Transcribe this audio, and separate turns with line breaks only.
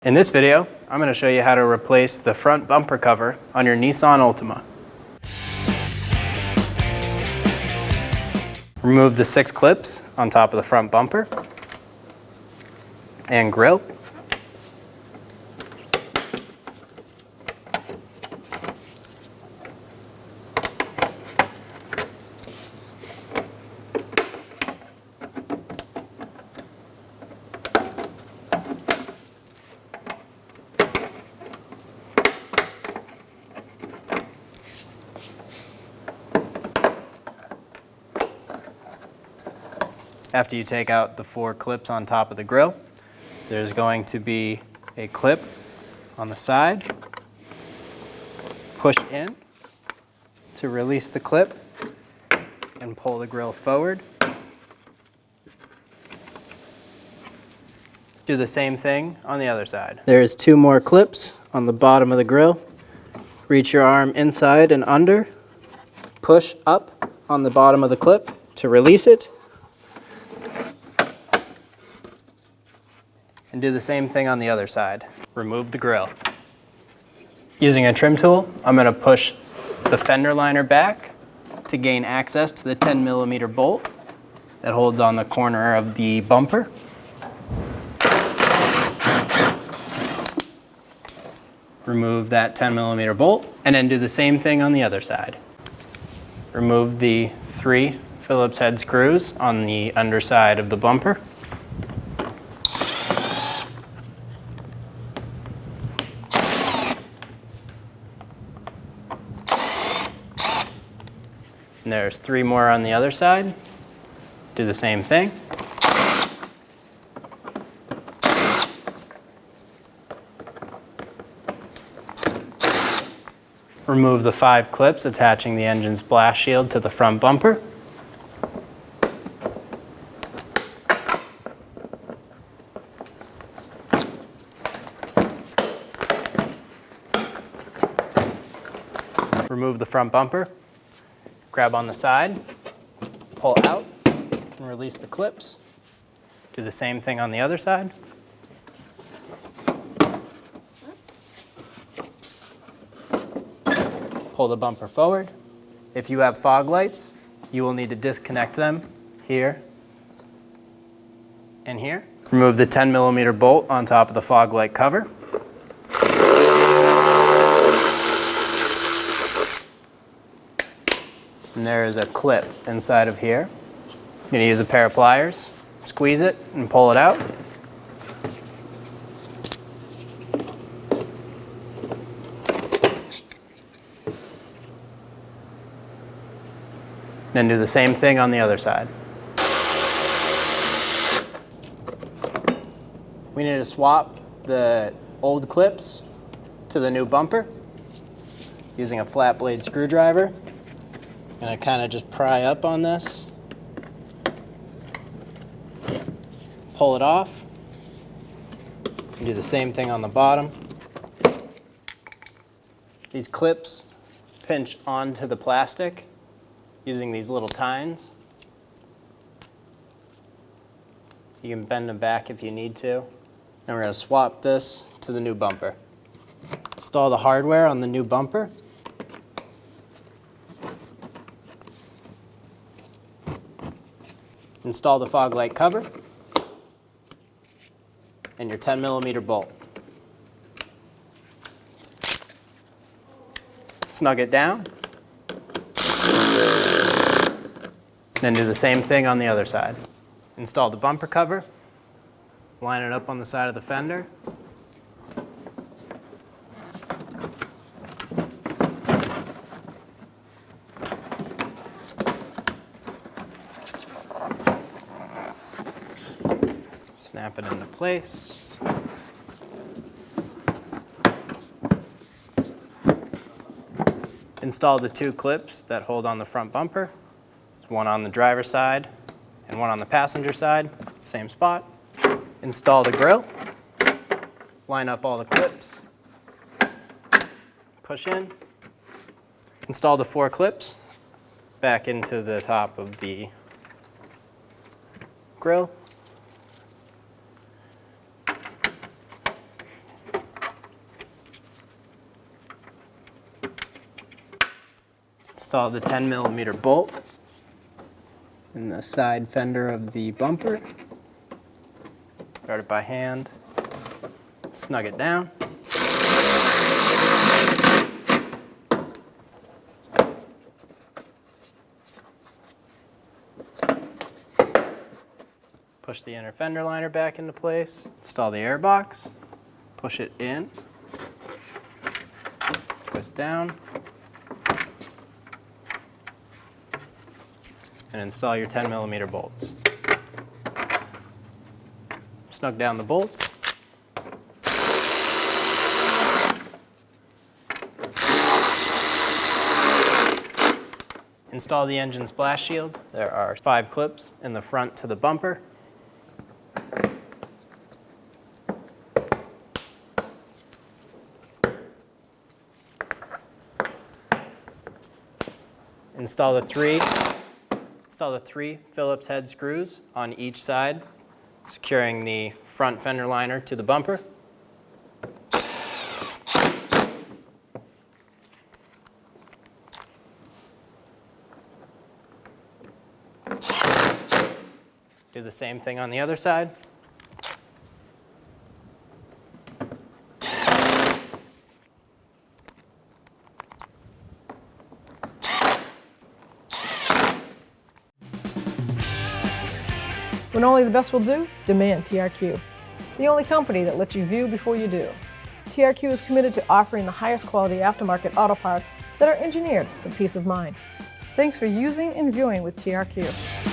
In this video, I'm going to show you how to replace the front bumper cover on your Nissan Altima. Remove the 6 clips on top of the front bumper and grille. After you take out the 4 clips on top of the grille, there's going to be a clip on the side. Push in to release the clip and pull the grille forward. Do the same thing on the other side. There's 2 more clips on the bottom of the grille. Reach your arm inside and under. Push up on the bottom of the clip to release it. And do the same thing on the other side. Remove the grille. Using a trim tool, I'm going to push the fender liner back to gain access to the 10mm bolt that holds on the corner of the bumper. Remove that 10mm bolt and then do the same thing on the other side. Remove the 3 Phillips head screws on the underside of the bumper. And there's 3 more on the other side. Do the same thing. Remove the 5 clips attaching the engine's blast shield to the front bumper. Remove the front bumper. Grab on the side, pull out, and release the clips. Do the same thing on the other side. Pull the bumper forward. If you have fog lights, you will need to disconnect them here and here. Remove the 10mm bolt on top of the fog light cover. And there is a clip inside of here. You're going to use a pair of pliers, squeeze it, and pull it out. Then do the same thing on the other side. We need to swap the old clips to the new bumper using a flat blade screwdriver. And I kind of just pry up on this, pull it off, and do the same thing on the bottom. These clips pinch onto the plastic using these little tines. You can bend them back if you need to. And we're going to swap this to the new bumper. Install the hardware on the new bumper. Install the fog light cover and your 10mm bolt. Snug it down. Then do the same thing on the other side. Install the bumper cover. Line it up on the side of the fender. Snap it into place. Install the 2 clips that hold on the front bumper. There's one on the driver's side and one on the passenger side, same spot. Install the grille. Line up all the clips. Push in. Install the 4 clips back into the top of the grille. Install the 10mm bolt in the side fender of the bumper. Start it by hand, snug it down. Push the inner fender liner back into place. Install the air box. Push it in. Twist down. And install your 10mm bolts. Snug down the bolts. Install the engine splash shield. There are 5 clips in the front to the bumper. Install the three Phillips head screws on each side, securing the front fender liner to the bumper. Do the same thing on the other side.
When only the best will do, demand TRQ. The only company that lets you view before you do. TRQ is committed to offering the highest quality aftermarket auto parts that are engineered for peace of mind. Thanks for using and viewing with TRQ.